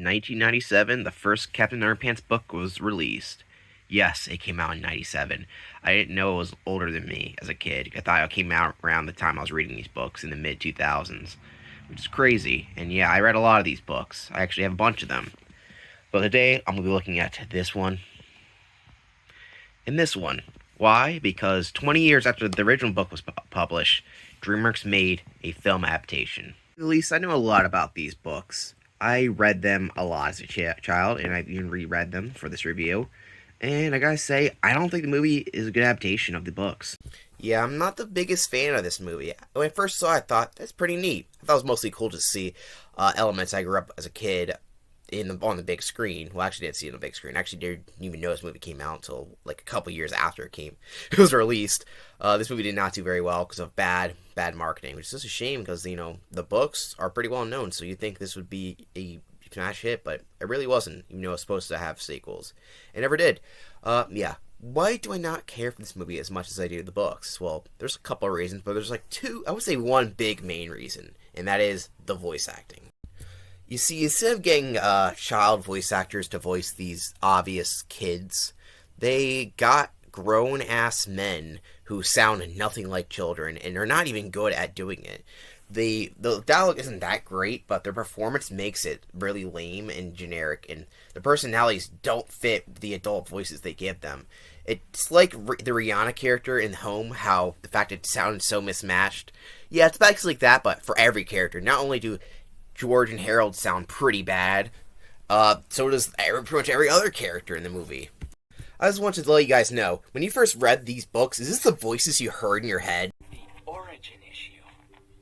1997, the first Captain Underpants book was released. Yes, it came out in 97. I didn't know it was older than me as a kid. I thought it came out around the time I was reading these books in the mid 2000s, which is crazy. And yeah, I read a lot of these books. I actually have a bunch of them. But today, I'm going to be looking at this one and this one. Why? Because 20 years after the original book was published, DreamWorks made a film adaptation. At least I know a lot about these books. I read them a lot as a child, and I've even reread them for this review. And I gotta say, I don't think the movie is a good adaptation of the books. Yeah, I'm not the biggest fan of this movie. When I first saw it, I thought, that's pretty neat. I thought it was mostly cool to see elements I grew up as a kid on the big screen. Well, I actually didn't see it on the big screen. I actually didn't even know this movie came out until like a couple years after it was released. This movie did not do very well because of bad marketing, which is just a shame because, you know, the books are pretty well known, so you'd think this would be a smash hit, but it really wasn't, even though it was supposed to have sequels. It never did. Yeah. Why do I not care for this movie as much as I do the books? Well, there's a couple of reasons, but there's like two, I would say one big main reason, and that is the voice acting. You see, instead of getting child voice actors to voice these obvious kids, they got grown-ass men who sound nothing like children, and are not even good at doing it. The dialogue isn't that great, but their performance makes it really lame and generic, and the personalities don't fit the adult voices they give them. It's like the Rihanna character in Home, how the fact it sounded so mismatched. Yeah, it's basically like that, but for every character. Not only do George and Harold sound pretty bad, so does pretty much every other character in the movie. I just wanted to let you guys know, when you first read these books, is this the voices you heard in your head? The origin issue.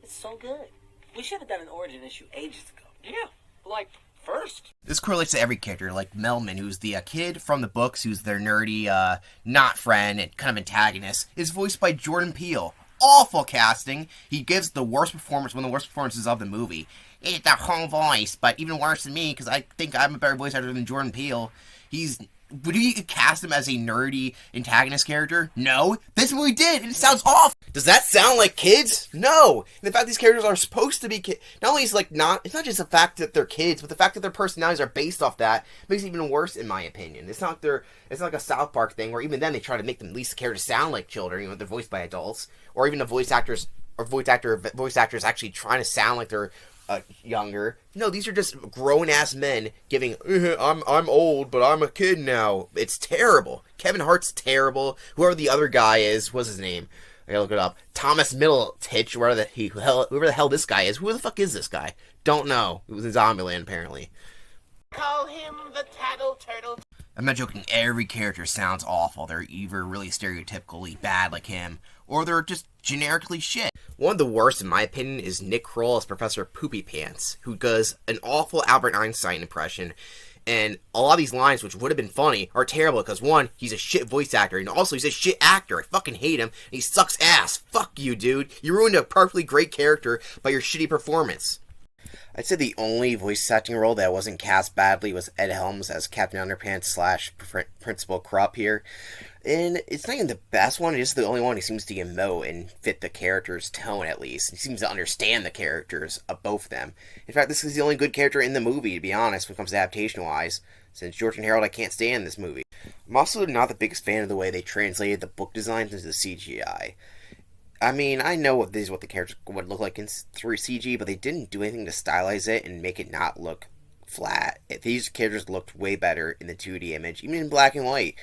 It's so good. We should have done an origin issue ages ago. Yeah, like first. This correlates to every character, like Melman, who's the kid from the books, who's their nerdy, not friend, and kind of antagonist, is voiced by Jordan Peele. Awful casting. He gives the worst performance, one of the worst performances of the movie. It's the home voice, but even worse than me, because I think I'm a better voice actor than Jordan Peele. Would you cast him as a nerdy antagonist character? No. This movie did, and it sounds awful. Does that sound like kids? No. And the fact these characters are supposed to be kids, not only is it's not just the fact that they're kids, but the fact that their personalities are based off that makes it even worse, in my opinion. It's not like a South Park thing where even then they try to make them at least the characters sound like children, you know, they're voiced by adults, or even the voice actors actually trying to sound like they're younger. No, these are just grown-ass men giving, I'm old, but I'm a kid now. It's terrible. Kevin Hart's terrible. Whoever the other guy is, what's his name? I gotta look it up. Thomas Middleditch, whoever the hell this guy is. Who the fuck is this guy? Don't know. It was in Zombieland, apparently. Call him the Tattle Turtle. I'm not joking, every character sounds awful. They're either really stereotypically bad like him, or they're just generically shit. One of the worst, in my opinion, is Nick Kroll as Professor Poopy Pants, who does an awful Albert Einstein impression. And a lot of these lines, which would have been funny, are terrible because, one, he's a shit voice actor, and also he's a shit actor. I fucking hate him, and he sucks ass. Fuck you, dude. You ruined a perfectly great character by your shitty performance. I'd say the only voice acting role that wasn't cast badly was Ed Helms as Captain Underpants / Principal Krupp here. And it's not even the best one, it's just the only one who seems to emote and fit the character's tone, at least. He seems to understand the characters of both of them. In fact, this is the only good character in the movie, to be honest, when it comes to adaptation-wise, since George and Harold I can't stand this movie. I'm also not the biggest fan of the way they translated the book designs into the CGI. I mean, I know what the characters would look like through CG, but they didn't do anything to stylize it and make it not look flat. These characters looked way better in the 2D image, even in black and white.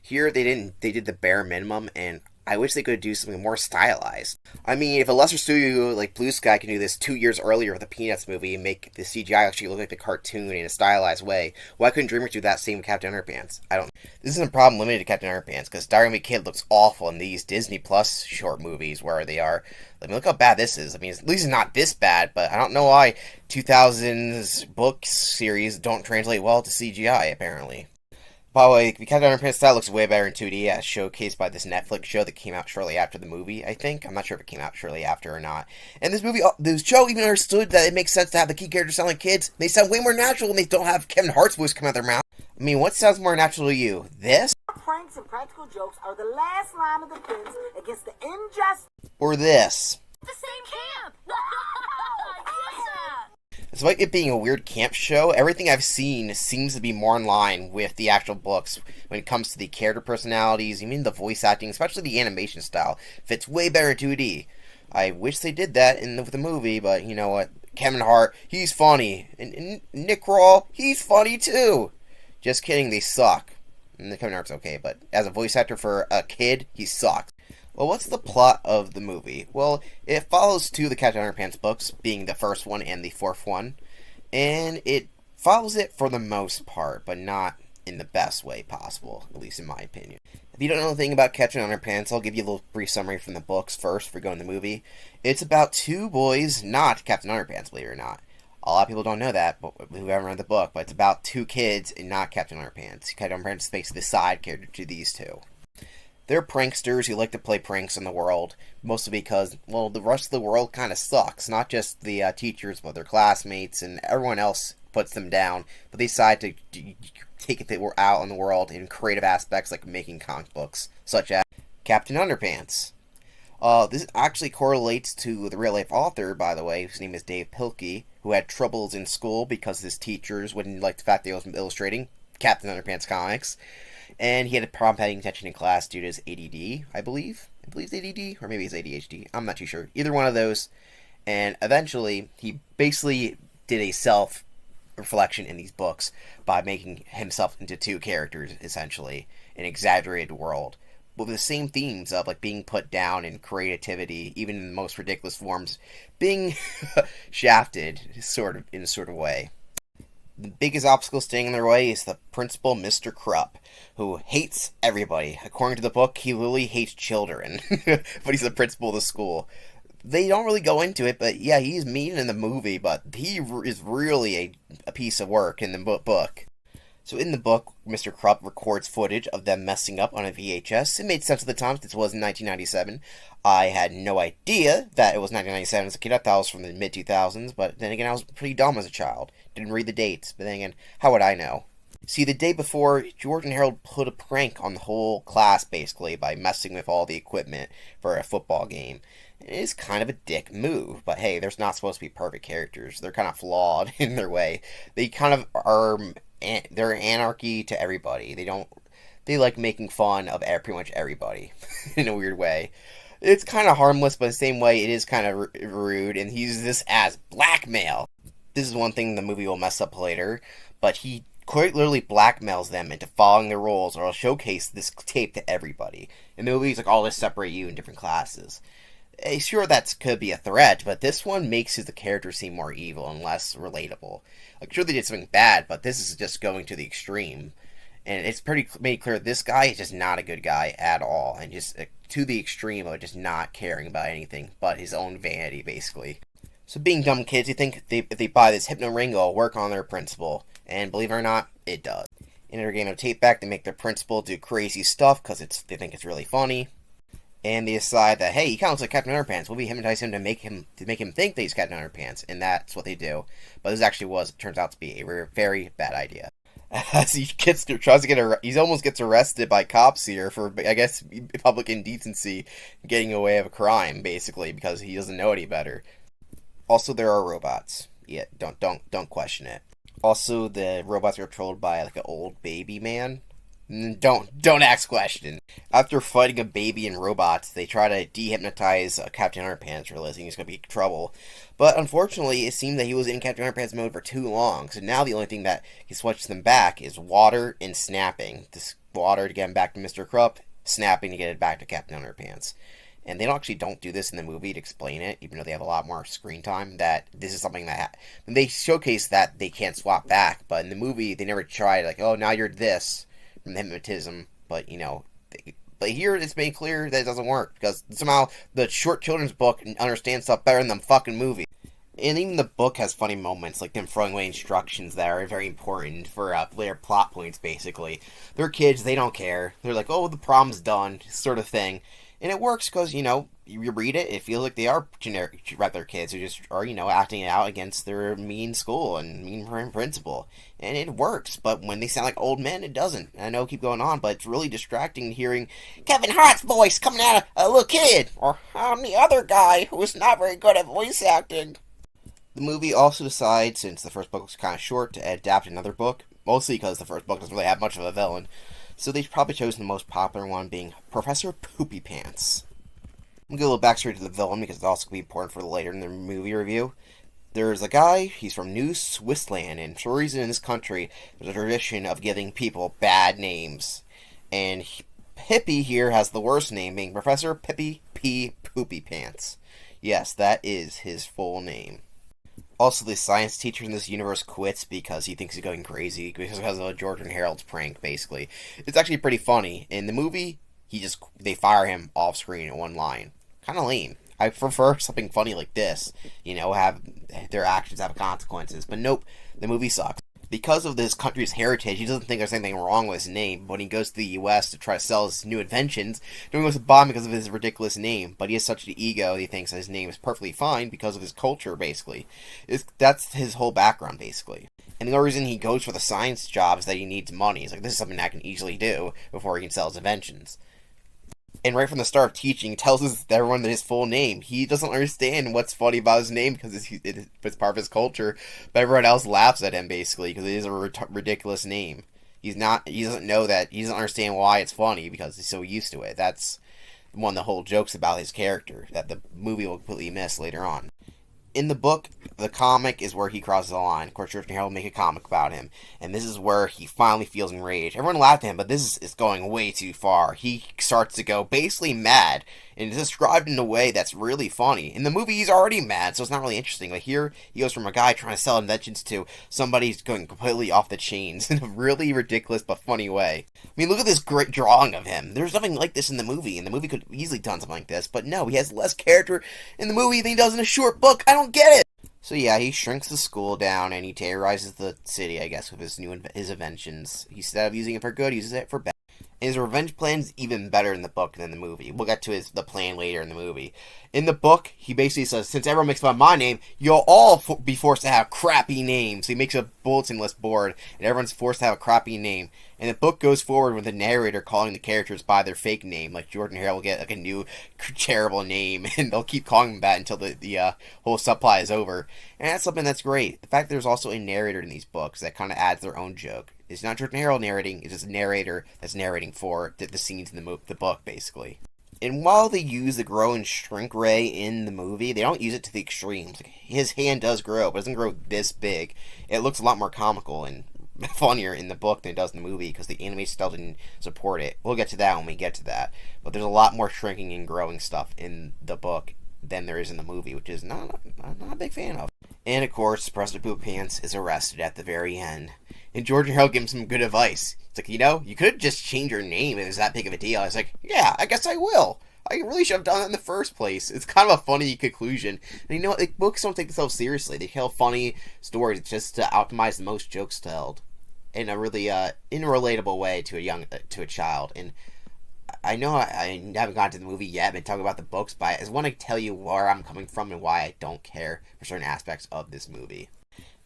Here, they didn't. They did the bare minimum, and I wish they could do something more stylized. I mean, if a lesser studio like Blue Sky can do this 2 years earlier with the Peanuts movie and make the CGI actually look like the cartoon in a stylized way, why couldn't DreamWorks do that same with Captain Underpants? This isn't a problem limited to Captain Underpants, because Diary of a Kid looks awful in these Disney Plus short movies where they are. I mean, look how bad this is. I mean, at least it's not this bad, but I don't know why 2000s book series don't translate well to CGI, apparently. By the way, Captain Underpants style looks way better in 2D, as showcased by this Netflix show that came out shortly after the movie, I think. I'm not sure if it came out shortly after or not. And this show even understood that it makes sense to have the key characters sound like kids. They sound way more natural when they don't have Kevin Hart's voice come out of their mouth. I mean, what sounds more natural to you? This? Pranks and practical jokes are the last line of defense against the injustice. Or this? The same camp! Despite it being a weird camp show, everything I've seen seems to be more in line with the actual books when it comes to the character personalities, even the voice acting, especially the animation style. Fits way better in 2D. I wish they did that in the movie, but you know what? Kevin Hart, he's funny. And Nick Kroll, he's funny too. Just kidding, they suck. And Kevin Hart's okay, but as a voice actor for a kid, he sucks. Well, what's the plot of the movie? Well, it follows two of the Captain Underpants books, being the first one and the fourth one, and it follows it for the most part, but not in the best way possible, at least in my opinion. If you don't know anything about Captain Underpants, I'll give you a little brief summary from the books first before going to the movie. It's about two boys, not Captain Underpants, believe it or not. A lot of people don't know that, but who haven't read the book, but it's about two kids and not Captain Underpants. Captain Underpants is basically the side character to these two. They're pranksters who like to play pranks in the world, mostly because, well, the rest of the world kind of sucks. Not just the teachers, but their classmates and everyone else puts them down. But they decide to take it out in the world in creative aspects like making comic books, such as Captain Underpants. This actually correlates to the real-life author, by the way, whose name is Dave Pilkey, who had troubles in school because his teachers wouldn't like the fact that he was illustrating Captain Underpants comics. And he had a problem paying attention in class due to his ADD, I believe. I believe it's ADD, or maybe it's ADHD. I'm not too sure. Either one of those. And eventually, he basically did a self-reflection in these books by making himself into two characters, essentially. An exaggerated world. With the same themes of, like, being put down in creativity, even in the most ridiculous forms, being shafted, in a sort of way. The biggest obstacle standing in their way is the principal, Mr. Krupp, who hates everybody. According to the book, he literally hates children, but he's the principal of the school. They don't really go into it, but yeah, he's mean in the movie, but he is really a piece of work in the book. So in the book, Mr. Krupp records footage of them messing up on a VHS. It made sense at the time, this was in 1997. I had no idea that it was 1997 as a kid. I thought it was from the mid-2000s, but then again, I was pretty dumb as a child. Didn't read the dates, but then again, how would I know? See, the day before, George and Harold put a prank on the whole class, basically, by messing with all the equipment for a football game. It is kind of a dick move, but hey, there's not supposed to be perfect characters. They're kind of flawed in their way. They kind of are... They're anarchy to everybody. They like making fun of pretty much everybody in a weird way. It's kind of harmless, but in the same way, it is kind of rude, and he uses this as blackmail. This is one thing the movie will mess up later, but he quite literally blackmails them into following their roles, or he'll showcase this tape to everybody. In the movie, he's like, oh, let's separate you in different classes. Sure, that could be a threat, but this one makes the character seem more evil and less relatable. Like, sure, they did something bad, but this is just going to the extreme. And it's pretty made clear this guy is just not a good guy at all, and just to the extreme of just not caring about anything but his own vanity, basically. So being dumb kids, you think if they buy this hypno ring, it'll work on their principal. And believe it or not, it does. In their game of tape back, they make their principal do crazy stuff because they think it's really funny. And they decide that, hey, he kind of looks like Captain Underpants. We'll hypnotize him to make him think that he's Captain Underpants, and that's what they do. But this actually turns out to be a very bad idea. As he he almost gets arrested by cops here for, I guess, public indecency, getting away with a crime, basically, because he doesn't know any better. Also, there are robots. Yeah, don't question it. Also, the robots are controlled by like an old baby man. Don't ask questions. After fighting a baby and robots, they try to dehypnotize Captain Underpants, realizing he's going to be in trouble. But unfortunately, it seemed that he was in Captain Underpants mode for too long, so now the only thing that can switch them back is water and snapping. This water to get him back to Mr. Krupp, snapping to get it back to Captain Underpants. And they don't do this in the movie to explain it, even though they have a lot more screen time, that this is something that... They showcase that they can't swap back, but in the movie, they never tried, like, oh, now you're this... from the hypnotism, but but here it's made clear that it doesn't work because somehow the short children's book understands stuff better than the fucking movie. And even the book has funny moments, like them throwing away instructions that are very important for later plot points, basically. They're kids, they don't care. They're like, oh, the problem's done, sort of thing. And it works because, you read it, it feels like they are generic, regular kids who just are, acting it out against their mean school and mean principal. And it works, but when they sound like old men, it doesn't. And I know I keep going on, but it's really distracting hearing Kevin Hart's voice coming out of a little kid, or the other guy who is not very good at voice acting. The movie also decides, since the first book was kind of short, to adapt another book, mostly because the first book doesn't really have much of a villain. So they've probably chosen the most popular one, being Professor Poopy Pants. I'm gonna give a little backstory to the villain because it's also going to be important for the later in the movie review. There's a guy, he's from New Swissland, and for some reason in this country, there's a tradition of giving people bad names. And Hippie here has the worst name, being Professor Pippi P. Poopy Pants. Yes, that is his full name. Also, the science teacher in this universe quits because he thinks he's going crazy because of George and Harold's prank, basically. It's actually pretty funny. In the movie, they fire him off screen in one line. Kind of lame. I prefer something funny like this, have their actions have consequences. But nope, the movie sucks. Because of this country's heritage, he doesn't think there's anything wrong with his name. But when he goes to the U.S. to try to sell his new inventions, no one goes to bomb because of his ridiculous name. But he has such an ego, he thinks that his name is perfectly fine because of his culture, basically. That's his whole background, basically. And the only reason he goes for the science job is that he needs money. He's like, this is something I can easily do before he can sell his inventions. And right from the start of teaching, he tells everyone his full name. He doesn't understand what's funny about his name because it's part of his culture, but everyone else laughs at him basically because it is a ridiculous name. He doesn't know that, he doesn't understand why it's funny because he's so used to it. That's one of the whole jokes about his character that the movie will completely miss later on. In the book, the comic is where he crosses the line. Of course, George and Harold make a comic about him, and this is where he finally feels enraged. Everyone laughed at him, but this is going way too far. He starts to go basically mad, and it's described in a way that's really funny. In the movie, he's already mad, so it's not really interesting. But here, he goes from a guy trying to sell inventions to somebody who's going completely off the chains in a really ridiculous but funny way. I mean, look at this great drawing of him. There's nothing like this in the movie, and the movie could easily done something like this, but no, he has less character in the movie than he does in a short book. I don't get it! So yeah, he shrinks the school down, and he terrorizes the city, I guess, with his inventions. Instead of using it for good, he uses it for bad. And his revenge plan's even better in the book than the movie. We'll get to the plan later in the movie. In the book, he basically says, since everyone makes fun of my name, you'll all be forced to have crappy names. So he makes a bulletin list board, and everyone's forced to have a crappy name. And the book goes forward with the narrator calling the characters by their fake name. Like George and Harold will get like a new terrible name, and they'll keep calling them that until the whole subplot is over. And that's something that's great. The fact that there's also a narrator in these books that kind of adds their own joke. It's not George and Harold narrating, it's just a narrator that's narrating for the scenes in the book, basically. And while they use the grow and shrink ray in the movie, they don't use it to the extremes. Like, his hand does grow, but it doesn't grow this big. It looks a lot more comical and funnier in the book than it does in the movie because the animation style didn't support it. We'll get to that when we get to that. But there's a lot more shrinking and growing stuff in the book than there is in the movie, which is not a big fan of. And of course, Professor Poop Pants is arrested at the very end. And George and Harold give him some good advice. It's like, you could just change your name if it's that big of a deal. I was like, yeah, I guess I will. I really should have done that in the first place. It's kind of a funny conclusion. And like, books don't take themselves seriously. They tell funny stories just to optimize the most jokes told in a really in a relatable way to a child. And I know I haven't gotten to the movie yet. I've been talking about the books, but I just want to tell you where I'm coming from and why I don't care for certain aspects of this movie.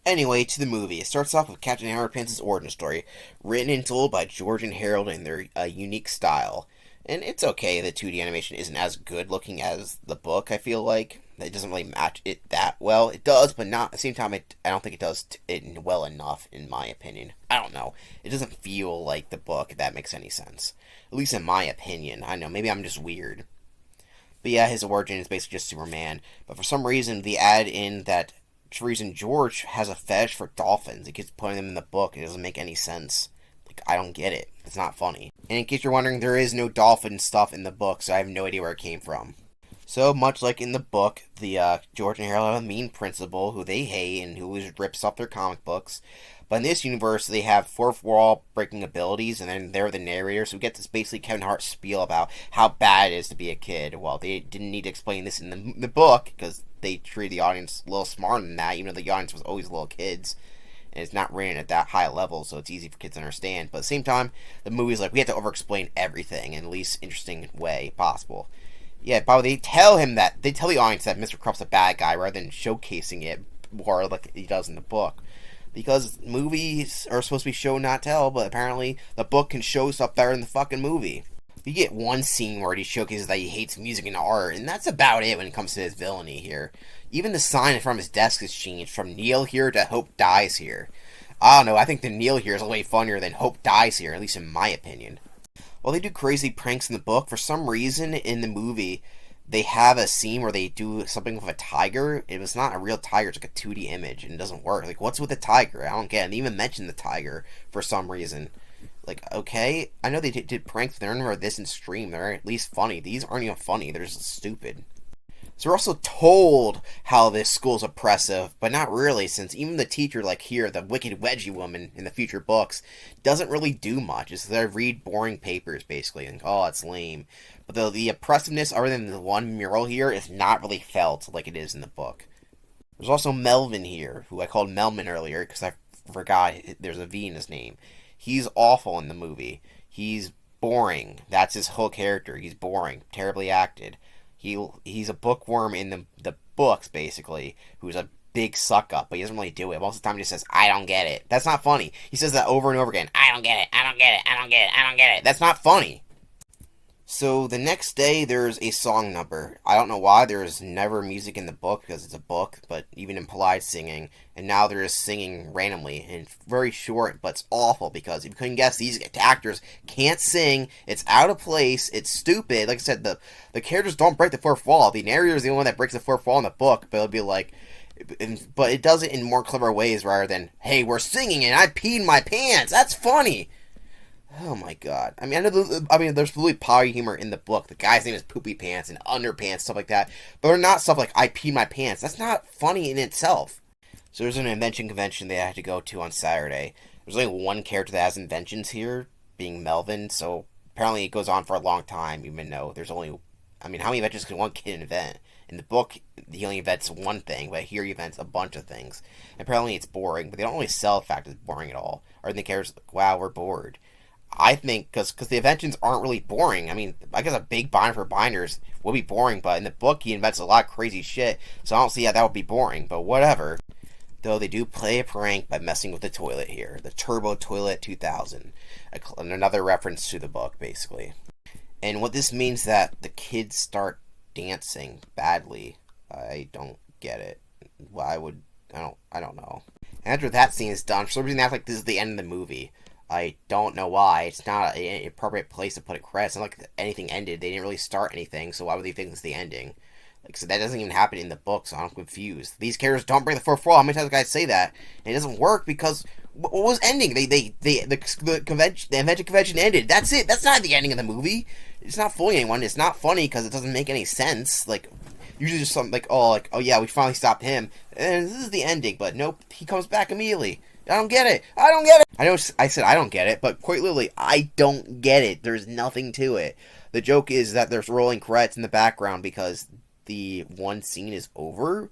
Anyway, to the movie. It starts off with Captain Underpants' origin story, written and told by George and Harold in their unique style. And it's okay that 2D animation isn't as good looking as the book, I feel like. It doesn't really match it that well. It does, but not at the same time, I don't think it does it well enough, in my opinion. I don't know. It doesn't feel like the book, if that makes any sense. At least in my opinion. I don't know, maybe I'm just weird. But yeah, his origin is basically just Superman. But for some reason, they add in that reason George has a fetish for dolphins. He keeps putting them in the book. It doesn't make any sense. Like, I don't get it. It's not funny. And in case you're wondering, there is no dolphin stuff in the book, so I have no idea where it came from. So, much like in the book, the George and Harold have a mean principal who they hate and who rips off their comic books. But in this universe, they have fourth wall breaking abilities, and then they're the narrators. So we get this basically Kevin Hart spiel about how bad it is to be a kid. Well, they didn't need to explain this in the book, because they treated the audience a little smarter than that, even though the audience was always little kids. And it's not written at that high level, so it's easy for kids to understand. But at the same time, the movie's like, we have to over-explain everything in the least interesting way possible. Yeah, but they tell the audience that Mr. Krupp's a bad guy rather than showcasing it more like he does in the book. Because movies are supposed to be show, not tell, but apparently the book can show stuff better than the fucking movie. You get one scene where he showcases that he hates music and art, and that's about it when it comes to his villainy here. Even the sign in front of his desk has changed from Neil here to Hope Dies here. I don't know, I think the Neil here is way funnier than Hope Dies here, at least in my opinion. While they do crazy pranks in the book, for some reason in the movie, they have a scene where they do something with a tiger. It was not a real tiger, it's like a 2D image, and it doesn't work. Like, what's with the tiger? I don't get it. They even mention the tiger for some reason. Like, okay, I know they did pranks, but they're this in Stream. They're at least funny. These aren't even funny, they're just stupid. So we're also told how this school's oppressive, but not really, since even the teacher, like here, the wicked wedgie woman in the future books, doesn't really do much. It's they read boring papers, basically, and oh, it's lame. But the oppressiveness, other than the one mural here, is not really felt like it is in the book. There's also Melvin here, who I called Melman earlier, because I forgot there's a V in his name. He's awful in the movie. He's boring. That's his whole character. He's boring. Terribly acted. He's a bookworm in the books, basically, who's a big suck-up, but he doesn't really do it. Most of the time he just says, I don't get it. That's not funny. He says that over and over again. I don't get it. I don't get it. I don't get it. I don't get it. That's not funny. So the next day, there's a song number. I don't know why. There's never music in the book because it's a book, but even implied singing. And now they're just singing randomly. And it's very short, but it's awful because if you couldn't guess, these actors can't sing. It's out of place. It's stupid. Like I said, the characters don't break the fourth wall. The narrator is the only one that breaks the fourth wall in the book, but it'll be like... But it does it in more clever ways rather than, hey, we're singing and I peed my pants. That's funny. Oh my god. I mean, there's really potty humor in the book. The guy's name is Poopy Pants and Underpants, stuff like that. But they're not stuff like, I peed my pants. That's not funny in itself. So there's an invention convention they had to go to on Saturday. There's only one character that has inventions here, being Melvin, so apparently it goes on for a long time, even though there's only... I mean, how many inventions can one kid invent? In the book, he only invents one thing, but here he invents a bunch of things. And apparently it's boring, but they don't really sell the fact it's boring at all. Or the characters like, wow, we're bored. I think, because the inventions aren't really boring. I mean, I guess a big binder for binders would be boring, but in the book he invents a lot of crazy shit, so I don't see how that would be boring, but whatever. Though they do play a prank by messing with the toilet here. The Turbo Toilet 2000. Another reference to the book, basically. And what this means that the kids start dancing badly. I don't get it. Why would... I don't know. And after that scene is done, for some reason they act like this is the end of the movie. I don't know why. It's not an appropriate place to put a credit. It's not like anything ended. They didn't really start anything, so why would they think it's the ending? Like, so that doesn't even happen in the book, so I'm confused. These characters don't break the fourth wall. How many times do guys say that? And it doesn't work because what was ending? The convention, the invention convention ended. That's it. That's not the ending of the movie. It's not fooling anyone. It's not funny because it doesn't make any sense. Like, usually just something like, oh yeah, we finally stopped him, and this is the ending. But nope, he comes back immediately. I don't get it. I don't get it. I know I said I don't get it, but quite literally, I don't get it. There's nothing to it. The joke is that there's rolling credits in the background because the one scene is over,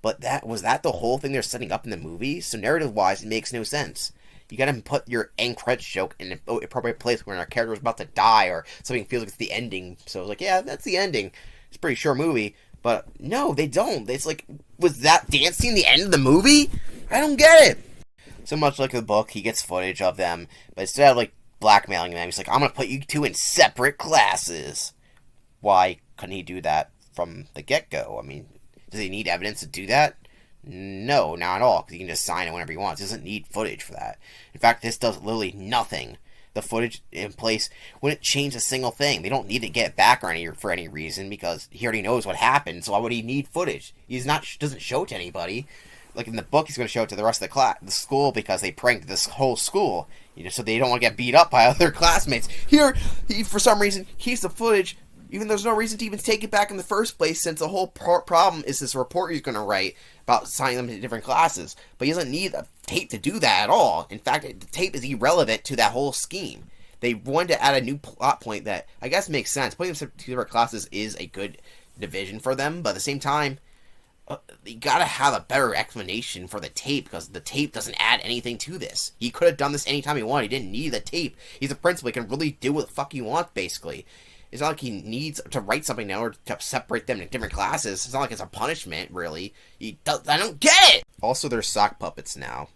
but was that the whole thing they're setting up in the movie? So narrative-wise, it makes no sense. You gotta put your end credits joke in an appropriate place when our character is about to die or something feels like it's the ending. So it's like, yeah, that's the ending. It's a pretty short movie, but no, they don't. It's like, was that dance scene the end of the movie? I don't get it. So much like the book, he gets footage of them, but instead of, like, blackmailing them, he's like, I'm gonna put you two in separate classes. Why couldn't he do that from the get-go? I mean, does he need evidence to do that? No, not at all, because he can just sign it whenever he wants. He doesn't need footage for that. In fact, this does literally nothing. The footage in place wouldn't change a single thing. They don't need to get it back for any reason, because he already knows what happened, so why would he need footage? Doesn't show it to anybody. Like in the book, he's going to show it to the rest of the school because they pranked this whole school, so they don't want to get beat up by other classmates. Here, he, for some reason, keeps the footage, even though there's no reason to even take it back in the first place, since the whole problem is this report he's going to write about assigning them to different classes. But he doesn't need a tape to do that at all. In fact, the tape is irrelevant to that whole scheme. They wanted to add a new plot point that I guess makes sense. Putting them to different classes is a good division for them, but at the same time, you gotta have a better explanation for the tape, because the tape doesn't add anything to this. He could have done this anytime he wanted. He didn't need the tape. He's a principal. He can really do what the fuck he wants, basically. It's not like he needs to write something in order to separate them in different classes. It's not like it's a punishment, really. I don't get it! Also, they're sock puppets now.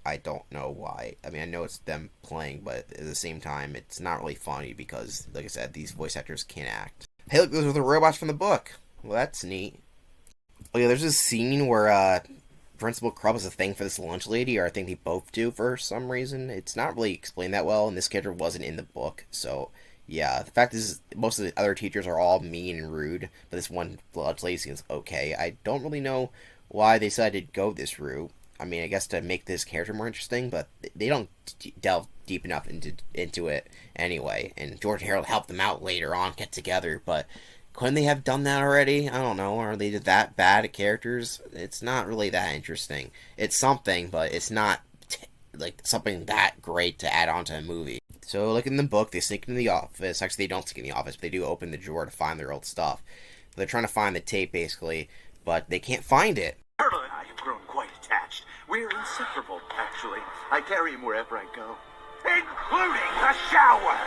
I don't know why. I mean, I know it's them playing, but at the same time, it's not really funny because, like I said, these voice actors can't act. Hey, look, those are the robots from the book. Well, that's neat. Oh yeah, there's this scene where Principal Crumb has a thing for this lunch lady, or I think they both do for some reason. It's not really explained that well, and this character wasn't in the book, so yeah. The fact is, most of the other teachers are all mean and rude, but this one lunch lady seems okay. I don't really know why they decided to go this route. I mean, I guess to make this character more interesting, but they don't delve deep enough into it anyway. And George and Harold help them out later on, get together, but couldn't they have done that already? I don't know. Are they that bad at characters? It's not really that interesting. It's something, but it's not like something that great to add on to a movie. So, like in the book, they sneak into the office. Actually, they don't sneak in the office, but they do open the drawer to find their old stuff. They're trying to find the tape, basically, but they can't find it. Turtle and I have grown quite attached. We're inseparable, actually. I carry him wherever I go, including the shower.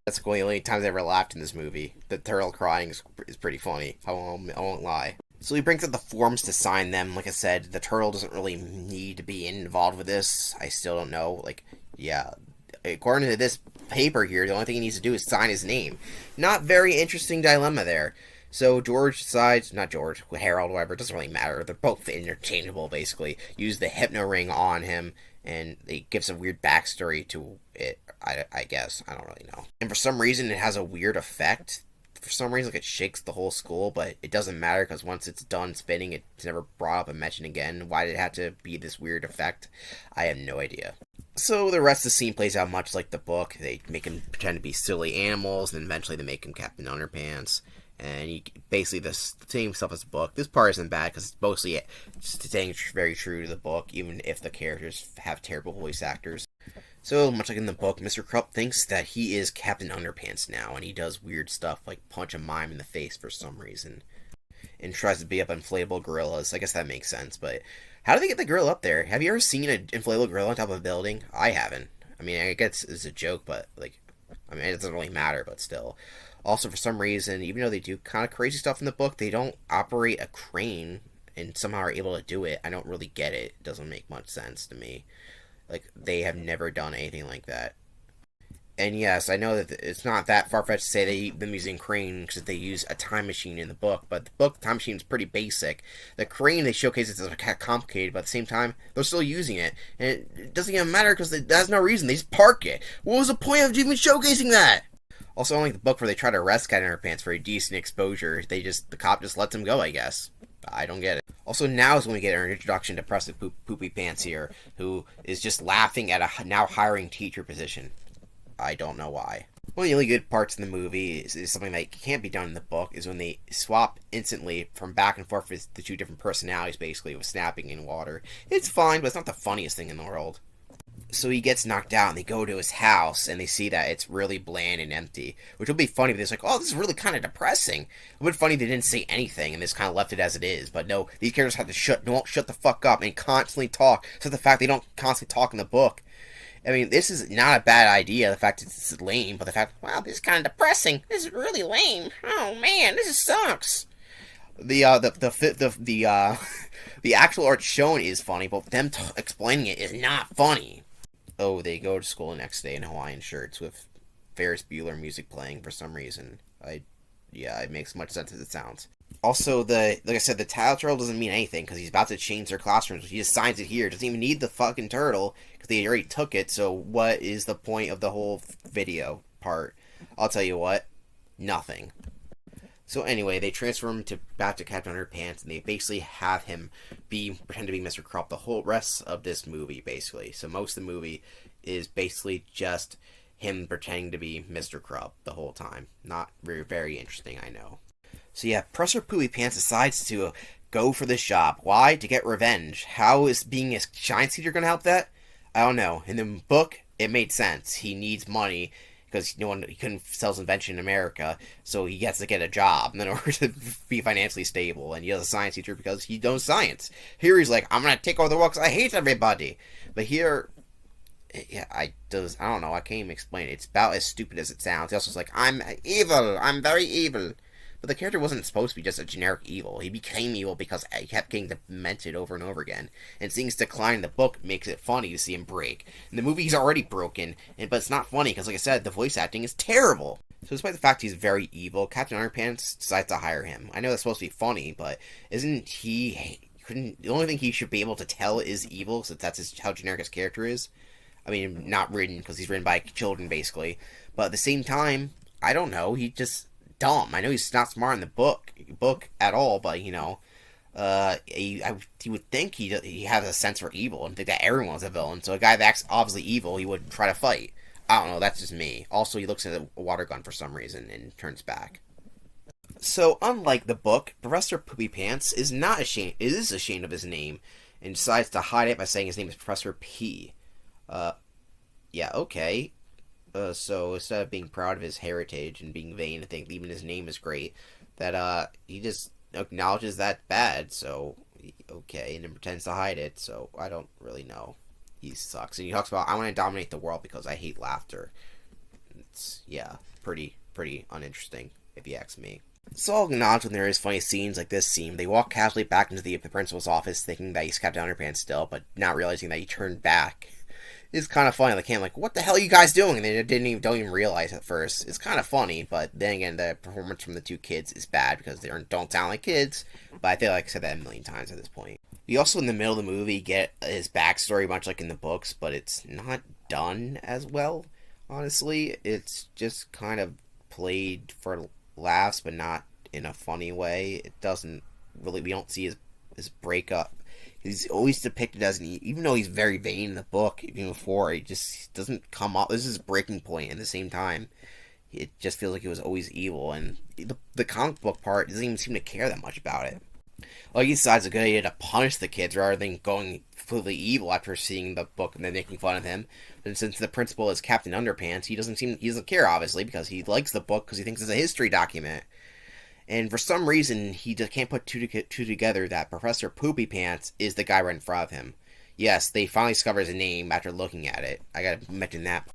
That's the only times I ever laughed in this movie. The turtle crying is pretty funny. I won't lie. So he brings up the forms to sign them. Like I said, the turtle doesn't really need to be involved with this. I still don't know. Like, yeah, according to this paper here, the only thing he needs to do is sign his name. Not very interesting dilemma there. So George decides, not George, Harold, whatever, it doesn't really matter. They're both interchangeable, basically. Use the hypno ring on him, and it gives a weird backstory to it, I guess. I don't really know. And for some reason, it has a weird effect. For some reason, like, it shakes the whole school, but it doesn't matter, because once it's done spinning, it's never brought up and mentioned again. Why did it have to be this weird effect? I have no idea. So the rest of the scene plays out much like the book. They make him pretend to be silly animals, and then eventually they make him Captain Underpants. And he basically the same stuff as the book. This part isn't bad because it's mostly staying very true to the book, even if the characters have terrible voice actors. So, much like in the book, Mr. Krupp thinks that he is Captain Underpants now, and he does weird stuff like punch a mime in the face for some reason. And tries to beat up inflatable gorillas. I guess that makes sense, but how do they get the gorilla up there? Have you ever seen an inflatable gorilla on top of a building? I haven't. I mean, I guess it's a joke, but, like, I mean, it doesn't really matter, but still. Also, for some reason, even though they do kind of crazy stuff in the book, they don't operate a crane and somehow are able to do it. I don't really get it. It doesn't make much sense to me. Like, they have never done anything like that. And yes, I know that it's not that far-fetched to say they them using crane because they use a time machine in the book, but the book time machine is pretty basic. The crane they showcase is complicated, but at the same time, they're still using it. And it doesn't even matter because there's no reason. They just park it. What was the point of even showcasing that? Also, unlike the book where they try to arrest Captain Underpants for a decent exposure, the cop just lets him go, I guess. I don't get it. Also, now is when we get our introduction to Preston Poopy Pants here, who is just laughing at a now hiring teacher position. I don't know why. One of the only good parts in the movie is something that can't be done in the book, is when they swap instantly from back and forth with the two different personalities, basically, with snapping and water. It's fine, but it's not the funniest thing in the world. So he gets knocked out, and they go to his house, and they see that it's really bland and empty. Which would be funny if they're like, oh, this is really kind of depressing. It would be funny if they didn't say anything, and they just kind of left it as it is. But no, these characters have to won't shut the fuck up and constantly talk. So the fact they don't constantly talk in the book. I mean, this is not a bad idea, the fact it's lame, but the fact, wow, this is kind of depressing. This is really lame. Oh, man, this sucks. The actual art shown is funny, but them explaining it is not funny. Oh, they go to school the next day in Hawaiian shirts with Ferris Bueller music playing for some reason. Yeah, it makes much sense as it sounds. Also, like I said, the tile turtle doesn't mean anything because he's about to change their classrooms. He just signs it here. Doesn't even need the fucking turtle because they already took it. So what is the point of the whole video part? I'll tell you what, nothing. So anyway, they transfer him back to Captain Underpants, and they basically have him pretend to be Mr. Krupp the whole rest of this movie, basically. So most of the movie is basically just him pretending to be Mr. Krupp the whole time. Not very, very interesting, I know. So yeah, Professor Poopy Pants decides to go for this job. Why? To get revenge. How is being a science teacher going to help that? I don't know. In the book, it made sense. He needs money because he couldn't sell his invention in America, so he gets to get a job in order to be financially stable. And he has a science teacher because he knows science. Here he's like, I'm gonna take over the world because I hate everybody. But here, yeah, I don't know. I can't even explain it. It's about as stupid as it sounds. He also is like, I'm evil. I'm very evil. But the character wasn't supposed to be just a generic evil. He became evil because he kept getting demented over and over again. And seeing his decline in the book makes it funny to see him break. In the movie, he's already broken, but it's not funny because, like I said, the voice acting is terrible. So despite the fact he's very evil, Captain Underpants decides to hire him. I know that's supposed to be funny, but isn't he... the only thing he should be able to tell is evil, since that's how generic his character is? I mean, not written, because he's written by children, basically. But at the same time, I don't know, he just... dumb. I know he's not smart in the book at all, but he would think he has a sense for evil and think that everyone's a villain. So a guy that's obviously evil, he would try to fight. I don't know. That's just me. Also, he looks at a water gun for some reason and turns back. So unlike the book, Professor Poopy Pants is not ashamed. Is ashamed of his name and decides to hide it by saying his name is Professor P. Yeah, okay. So instead of being proud of his heritage and being vain and think even his name is great, that he just acknowledges that bad. So okay, and then pretends to hide it. So I don't really know. He sucks, and he talks about I want to dominate the world because I hate laughter. It's pretty uninteresting if you ask me. So I'll acknowledge when there is funny scenes like this scene. They walk casually back into the principal's office, thinking that he's Captain Underpants still, but not realizing that he turned back. It's kind of funny. They can't what the hell are you guys doing? And they don't even realize at first. It's kind of funny, but then again, the performance from the two kids is bad because they don't sound like kids. But I feel like I've said that a million times at this point. We also, in the middle of the movie, get his backstory, much like in the books, but it's not done as well, honestly. It's just kind of played for laughs, but not in a funny way. It doesn't really, we don't see his breakup. He's always depicted as even though he's very vain in the book, even before, he just doesn't come up. This is his breaking point. At the same time, it just feels like he was always evil, and the comic book part doesn't even seem to care that much about it. Like, he decides a good idea to punish the kids rather than going completely evil after seeing the book and then making fun of him. And since the principal is Captain Underpants, he doesn't care, obviously, because he likes the book because he thinks it's a history document. And for some reason, he just can't put two together that Professor Poopy Pants is the guy right in front of him. Yes, they finally discover his name after looking at it. I gotta mention that.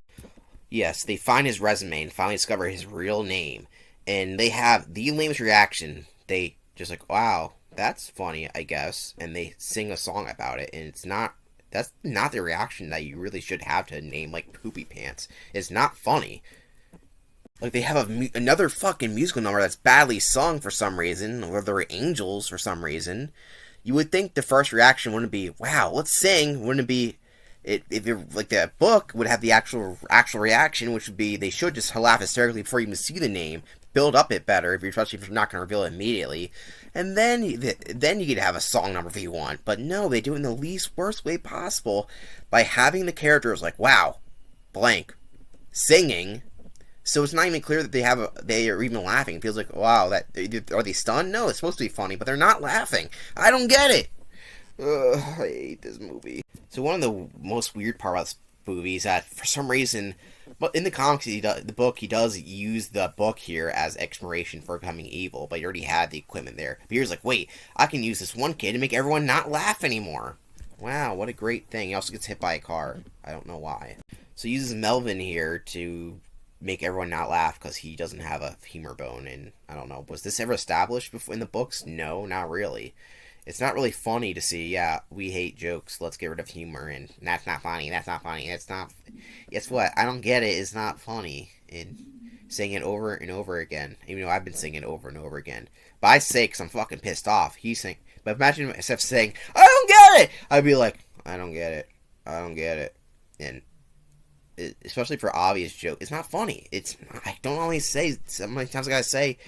Yes, they find his resume and finally discover his real name. And they have the lamest reaction. They just wow, that's funny, I guess. And they sing a song about it. And that's not the reaction that you really should have to a name like Poopy Pants. It's not funny. Like, they have another fucking musical number that's badly sung for some reason, or they're angels for some reason. You would think the first reaction wouldn't be, wow, let's sing. Wouldn't it be, if you're, like, the book would have the actual reaction, which would be, they should just laugh hysterically before you even see the name, build up it better, especially if you're not going to reveal it immediately. And then you could have a song number if you want. But no, they do it in the least worst way possible by having the characters like, wow, blank, singing. So it's not even clear that they are even laughing. It feels like, wow, are they stunned? No, it's supposed to be funny, but they're not laughing. I don't get it. I hate this movie. So one of the most weird part about this movie is that for some reason, but in the comics, he does use the book here as exploration for becoming evil, but he already had the equipment there. But here's like, wait, I can use this one kid to make everyone not laugh anymore. Wow, what a great thing. He also gets hit by a car. I don't know why. So he uses Melvin here to make everyone not laugh because he doesn't have a femur bone. And I don't know, was this ever established before in the books? No, not really. It's not really funny to see, yeah, we hate jokes, let's get rid of humor, and that's not funny, that's not funny, it's not... Guess what? I don't get it, it's not funny. And saying it over and over again, even though I've been saying it over and over again. But I say because I'm fucking pissed off. He's saying... But imagine instead of saying, I don't get it! I'd be like, I don't get it. I don't get it. And... especially for obvious joke, it's not funny. I don't always say, so many times I gotta say,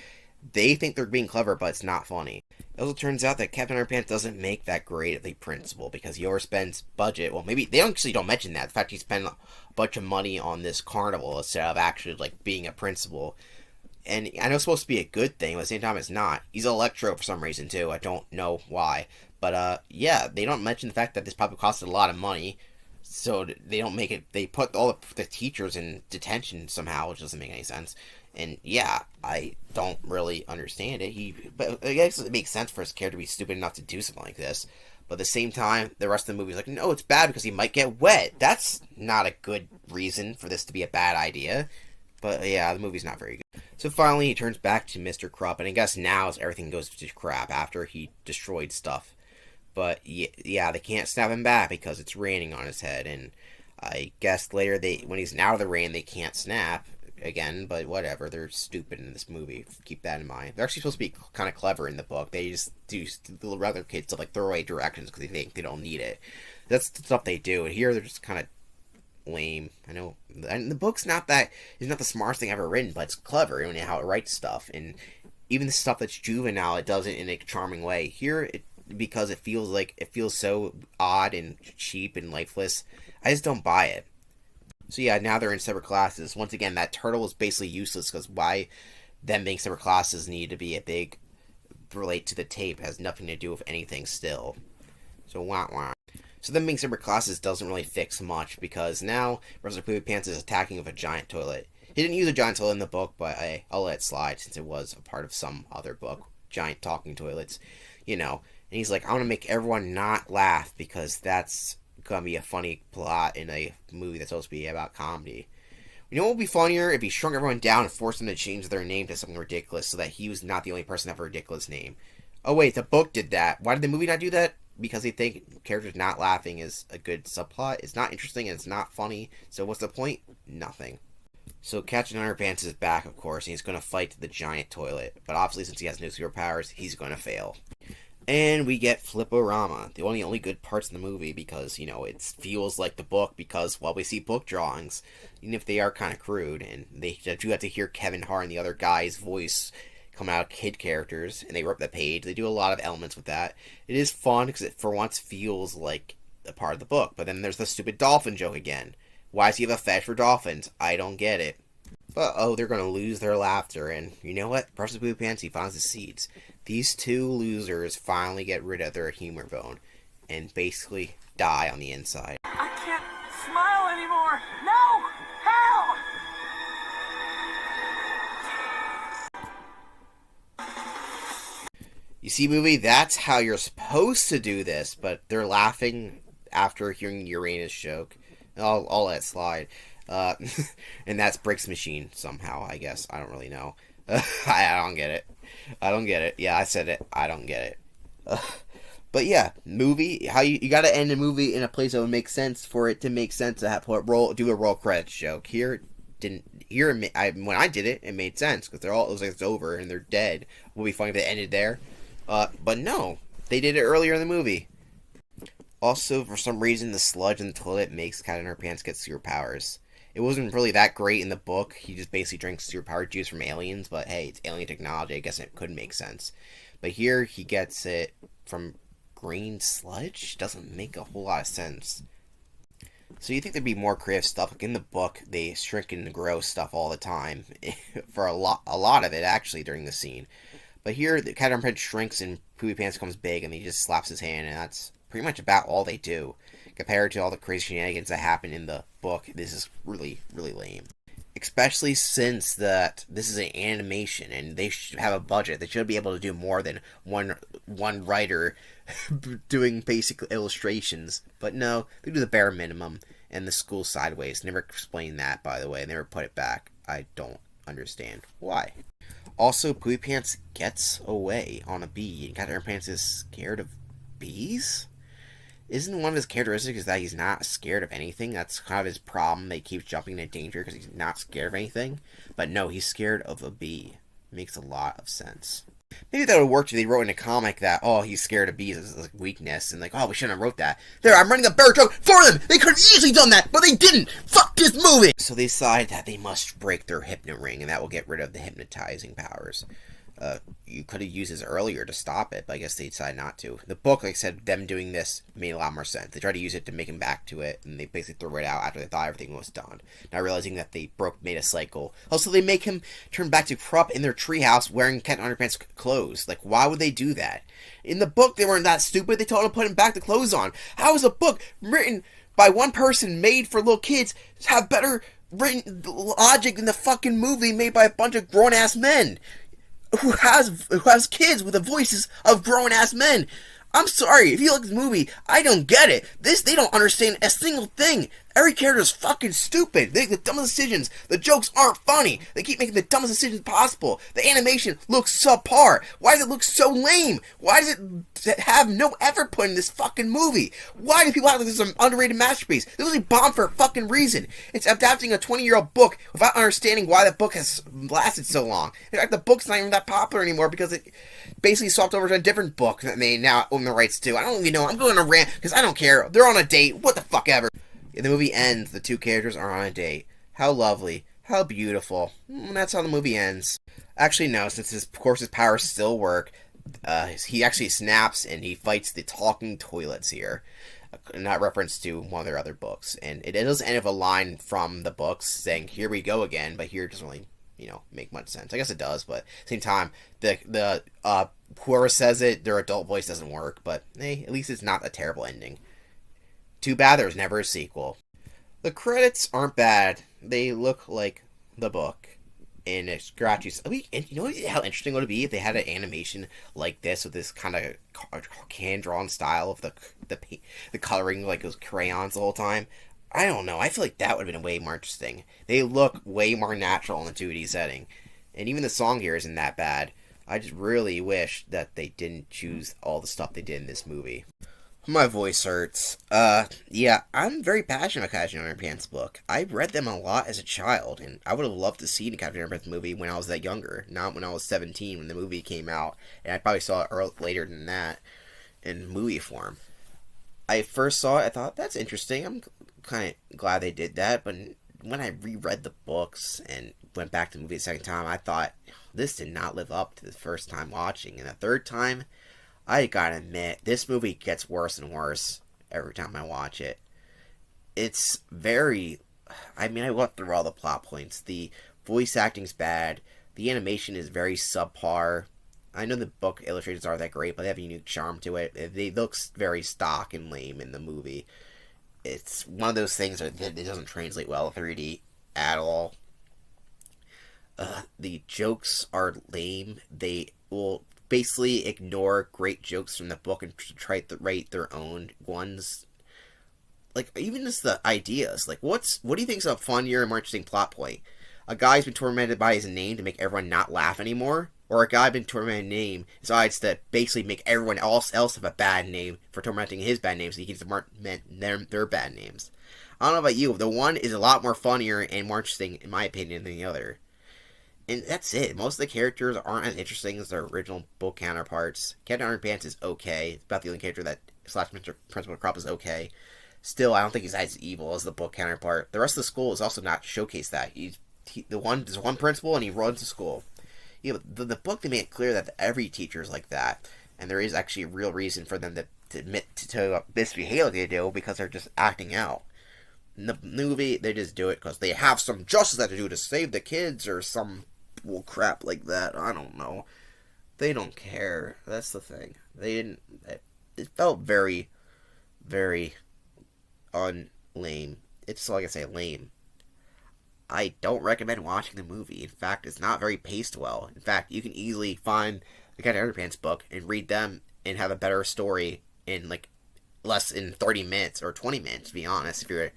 they think they're being clever, but it's not funny. It also turns out that Captain Underpants doesn't make that great of a principal, because he overspends budget. Well, maybe, they actually don't mention that. The fact he spent a bunch of money on this carnival instead of actually, like, being a principal. And I know it's supposed to be a good thing, but at the same time it's not. He's Electro for some reason, too. I don't know why. But, yeah, they don't mention the fact that this probably costed a lot of money. So they don't make it, they put all the teachers in detention somehow, which doesn't make any sense. And yeah, I don't really understand it. But I guess it makes sense for his character to be stupid enough to do something like this. But at the same time, the rest of the movie is like, no, it's bad because he might get wet. That's not a good reason for this to be a bad idea. But yeah, the movie's not very good. So finally, he turns back to Mr. Krupp, and I guess now everything goes to crap after he destroyed stuff. But yeah, they can't snap him back because it's raining on his head, and I guess later when he's out of the rain, they can't snap again. But whatever, they're stupid in this movie. Keep that in mind. They're actually supposed to be kind of clever in the book. They just do the other kids to like throw away directions because they think they don't need it. That's the stuff they do. And here they're just kind of lame. I know, and the book's not the smartest thing ever written, but it's clever in how it writes stuff, and even the stuff that's juvenile, it does it in a charming way. Here, because it feels so odd and cheap and lifeless, I just don't buy it. So yeah, now they're in separate classes. Once again, that turtle is basically useless because why them being separate classes need to be a big relate to the tape. It has nothing to do with anything still. So wah wah. So them being separate classes doesn't really fix much because now Professor Poopy Pants is attacking with a giant toilet. He didn't use a giant toilet in the book, but I'll let it slide since it was a part of some other book. Giant talking toilets, you know. And he's like, I want to make everyone not laugh because that's gonna be a funny plot in a movie that's supposed to be about comedy. You know what would be funnier if he shrunk everyone down and forced them to change their name to something ridiculous so that he was not the only person to have a ridiculous name. Oh wait, the book did that. Why did the movie not do that? Because they think characters not laughing is a good subplot. It's not interesting and it's not funny. So what's the point? Nothing. So Captain Underpants is back, of course, and he's going to fight the giant toilet. But obviously, since he has no superpowers, he's going to fail. And we get Flip-O-Rama, the only good parts in the movie because, you know, it feels like the book because, well, we see book drawings, even if they are kind of crude, and they do have to hear Kevin Hart and the other guy's voice come out of kid characters, and they rip the page. They do a lot of elements with that. It is fun because it, for once, feels like a part of the book. But then there's the stupid dolphin joke again. Why does he have a fetish for dolphins? I don't get it. But, oh, they're going to lose their laughter, and you know what? Professor Poopy Pants, he finds the seeds. These two losers finally get rid of their humor bone, and basically die on the inside. I can't smile anymore. No! Help! You see, movie, that's how you're supposed to do this, but they're laughing after hearing Uranus joke. I'll let it slide. And that's Brick's machine somehow, I guess. I don't really know. I don't get it. I don't get it. Yeah, I said it. I don't get it. But yeah, movie. How you got to end a movie in a place that would make sense for it to make sense to have do a roll credits joke. Here didn't. Here when I did it, it made sense because it looks like it's over and they're dead. Would be funny if they ended there. But no, they did it earlier in the movie. Also, for some reason, the sludge in the toilet makes Captain Underpants get superpowers. It wasn't really that great in the book. He just basically drinks superpowered juice from aliens, but hey, it's alien technology. I guess it could make sense. But here, he gets it from green sludge? Doesn't make a whole lot of sense. So you think there'd be more creative stuff. Like in the book, they shrink and grow stuff all the time. For a lot of it, actually, during the scene. But here, the Captain Underpants shrinks and Poopy Pants becomes big, and he just slaps his hand, and that's pretty much about all they do. Compared to all the crazy shenanigans that happen in the book, this is really, really lame. Especially since that this is an animation and they should have a budget. They should be able to do more than one writer doing basic illustrations. But no, they do the bare minimum. And the school sideways. Never explained that, by the way. Never put it back. I don't understand why. Also, Poopy Pants gets away on a bee. And Captain Underpants is scared of bees? Isn't one of his characteristics that he's not scared of anything? That's kind of his problem. They keep jumping into danger because he's not scared of anything. But no, he's scared of a bee. Makes a lot of sense. Maybe that would work if they wrote in a comic that, oh, he's scared of bees as a weakness. And like, oh, we shouldn't have wrote that. There, I'm running a bear joke for them! They could have easily done that, but they didn't! Fuck this movie! So they decide that they must break their hypno ring, and that will get rid of the hypnotizing powers. You could have used this earlier to stop it, but I guess they decided not to. The book, like I said, them doing this made a lot more sense. They tried to use it to make him back to it, and they basically threw it out after they thought everything was done. Not realizing that they made a cycle. Also, they make him turn back to Krupp in their treehouse wearing Captain Underpants clothes. Like, why would they do that? In the book, they weren't that stupid. They told him to put him back the clothes on. How is a book written by one person made for little kids have better written logic than the fucking movie made by a bunch of grown-ass men? Who has kids with the voices of grown-ass men. I'm sorry, if you like this movie, I don't get it. They don't understand a single thing. Every character is fucking stupid. They make the dumbest decisions. The jokes aren't funny. They keep making the dumbest decisions possible. The animation looks subpar. Why does it look so lame? Why does it have no effort put in this fucking movie? Why do people act like this is an underrated masterpiece? This was a bomb for a fucking reason. It's adapting a 20-year-old book without understanding why the book has lasted so long. In fact, the book's not even that popular anymore because it basically swapped over to a different book that they now own the rights to. I don't even know. I'm going to rant because I don't care. They're on a date. What the fuck ever. The movie ends. The two characters are on a date. How lovely. How beautiful. And that's how the movie ends. Actually, no, since of course his powers still work, he actually snaps and he fights the talking toilets here. Not reference to one of their other books. And it does end with a line from the books saying, "Here we go again," but here it doesn't really, make much sense. I guess it does, but at the same time, the whoever says it, their adult voice doesn't work, but hey, at least it's not a terrible ending. Too bad there was never a sequel. The credits aren't bad. They look like the book. And it's scratchy. And you know how interesting it would be if they had an animation like this with this kind of hand-drawn style of the coloring like it was crayons the whole time? I don't know. I feel like that would have been way more interesting. They look way more natural in the 2D setting. And even the song here isn't that bad. I just really wish that they didn't choose all the stuff they did in this movie. My voice hurts. Yeah, I'm very passionate about Captain Underpants book. I read them a lot as a child, and I would have loved to see the Captain Underpants movie when I was that younger, not when I was 17 when the movie came out, and I probably saw it later than that in movie form. I first saw it, I thought, that's interesting. I'm kind of glad they did that, but when I reread the books and went back to the movie the second time, I thought, this did not live up to the first time watching, and the third time, I gotta admit, this movie gets worse and worse every time I watch it. It's very... I went through all the plot points. The voice acting's bad. The animation is very subpar. I know the book illustrations aren't that great, but they have a unique charm to it. It looks very stock and lame in the movie. It's one of those things that it doesn't translate well in 3D at all. The jokes are lame. They will basically ignore great jokes from the book and try to write their own ones. Like, even just the ideas. Like, what do you think is a funnier and more interesting plot point? A guy's been tormented by his name to make everyone not laugh anymore? Or a guy been tormented by his name decides to basically make everyone else have a bad name for tormenting his bad name so he can torment their bad names? I don't know about you, the one is a lot more funnier and more interesting, in my opinion, than the other. And that's it. Most of the characters aren't as interesting as their original book counterparts. Captain Underpants is okay. It's about the only character that slash Principal Crop is okay. Still, I don't think he's as evil as the book counterpart. The rest of the school is also not showcased that. There's one principal and he runs the school. Yeah, but the book, they make it clear that every teacher is like that. And there is actually a real reason for them to admit to misbehave like they do because they're just acting out. In the movie, they just do it because they have some justice that to do to save the kids or some bull crap like that. I don't know. They don't care. That's the thing. They didn't. It felt very, very unlame. It's like I say, lame. I don't recommend watching the movie. In fact, it's not very paced well. In fact, you can easily find the Captain Underpants book and read them and have a better story in like less than 30 minutes or 20 minutes, to be honest. I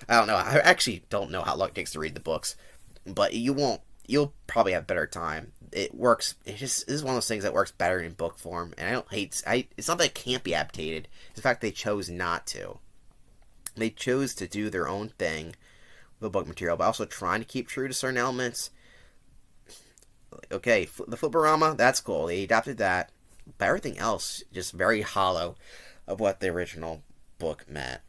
don't know. I actually don't know how long it takes to read the books, but you'll probably have a better time. It works. This is one of those things that works better in book form, and I don't hate. It's not that it can't be adapted. It's the fact they chose not to. They chose to do their own thing with book material, but also trying to keep true to certain elements. Okay, the Flipperama, that's cool. They adapted that, but everything else just very hollow of what the original book meant.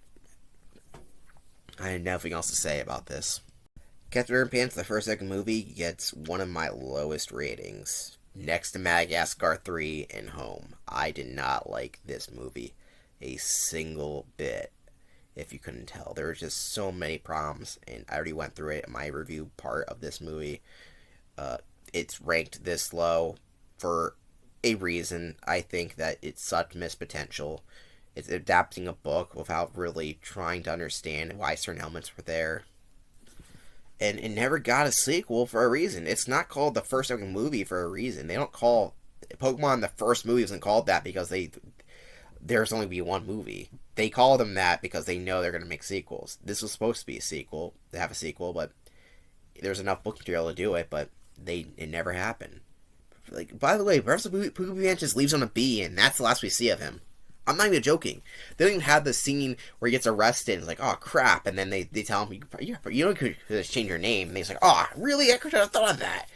I have nothing else to say about this. Captain Underpants, the first second movie, gets one of my lowest ratings, next to Madagascar 3 and Home. I did not like this movie a single bit, if you couldn't tell. There were just so many problems, and I already went through it in my review part of this movie. It's ranked this low for a reason. I think that it's such missed potential. It's adapting a book without really trying to understand why certain elements were there. And it never got a sequel for a reason. It's not called the first movie for a reason. They don't call Pokemon the first movie. Wasn't called that because they there's only be one movie. They call them that because they know they're going to make sequels. This was supposed to be a sequel. They have a sequel, but there's enough book material to do it, but it never happened. Like, by the way, Professor Poopy Pants just leaves on a B, and that's the last we see of him. I'm not even joking. They don't even have the scene where he gets arrested and it's like, oh crap, and then they tell him, you don't could change your name, and he's like, oh, really? I could have thought of that.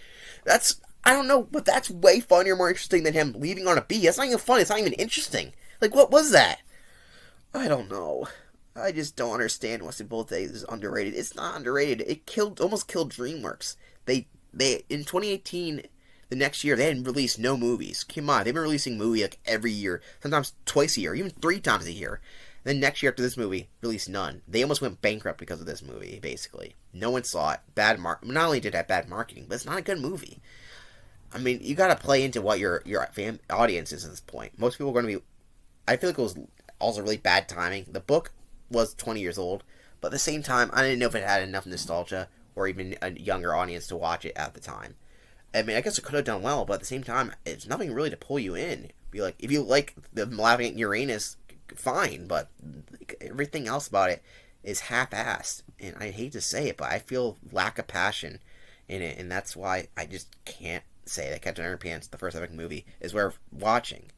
That's, I don't know, but that's way funnier, more interesting than him leaving on a B. That's not even funny. It's not even interesting. Like, what was that? I don't know. I just don't understand what's in both days is underrated. It's not underrated. It almost killed DreamWorks. They in 2018, the next year, they hadn't released no movies. Come on, they've been releasing movie like every year, sometimes twice a year, even 3 times a year. And then next year after this movie, released none. They almost went bankrupt because of this movie, basically. No one saw it. Not only did it have bad marketing, but it's not a good movie. I mean, you gotta play into what your audience is at this point. Most people are going to be... I feel like it was also really bad timing. The book was 20 years old, but at the same time, I didn't know if it had enough nostalgia or even a younger audience to watch it at the time. I mean, I guess it could have done well, but at the same time, it's nothing really to pull you in. Be like, if you like the laughing at Uranus, fine, but everything else about it is half-assed, and I hate to say it, but I feel lack of passion in it, and that's why I just can't say that Captain Underpants, the first epic movie, is worth watching.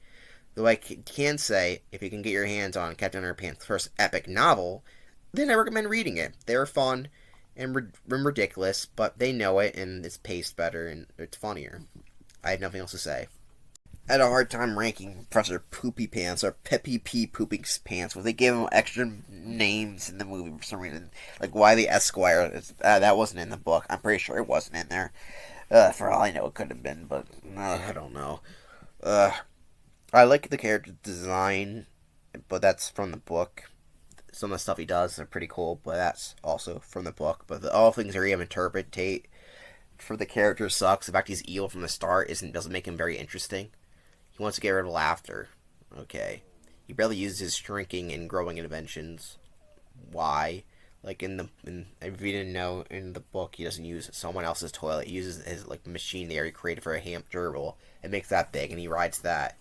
Though I can say, if you can get your hands on Captain Underpants' first epic novel, then I recommend reading it. They're fun and ridiculous, but they know it, and it's paced better, and it's funnier. I have nothing else to say. I had a hard time ranking Professor Poopy Pants, or Peppy P. Poopy Pants, but they gave him extra names in the movie for some reason. Like Wiley Esquire, that wasn't in the book. I'm pretty sure it wasn't in there. For all I know, it could have been, but I don't know. I like the character design, but that's from the book. Some of the stuff he does are pretty cool, but that's also from the book. But all things are him interpretate for the character sucks. The fact he's evil from the start doesn't make him very interesting. He wants to get rid of laughter. Okay. He barely uses his shrinking and growing inventions. Why? Like if you didn't know, in the book he doesn't use someone else's toilet. He uses his like machine there he created for a gerbil and makes that big, and he rides that.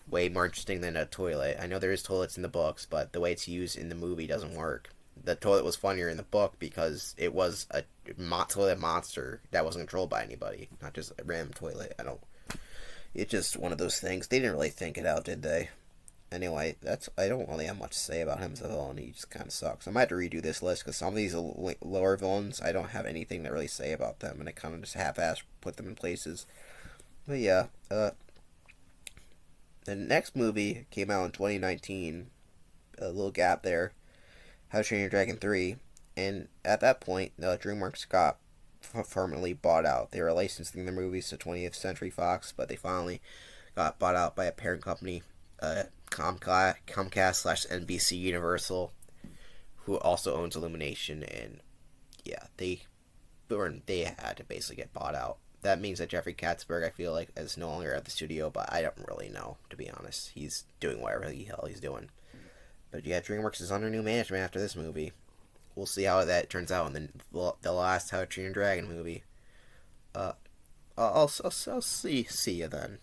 Way more interesting than a toilet. I know there is toilets in the books, but the way it's used in the movie doesn't work. The toilet was funnier in the book because it was a toilet monster that wasn't controlled by anybody, not just a random toilet. It's just one of those things. They didn't really think it out, did they? Anyway, I don't really have much to say about him as a villain. He just kind of sucks. I might have to redo this list because some of these lower villains, I don't have anything to really say about them, and I kind of just half-ass put them in places. But yeah, the next movie came out in 2019, a little gap there, How to Train Your Dragon 3, and at that point, DreamWorks got permanently bought out. They were licensing the movies to 20th Century Fox, but they finally got bought out by a parent company, Comcast/NBC Universal, who also owns Illumination, and yeah, they had to basically get bought out. That means that Jeffrey Katzenberg, I feel like, is no longer at the studio, but I don't really know, to be honest. He's doing whatever the hell he's doing. But yeah, DreamWorks is under new management after this movie. We'll see how that turns out in the last How to Train Your Dragon movie. I'll see you then.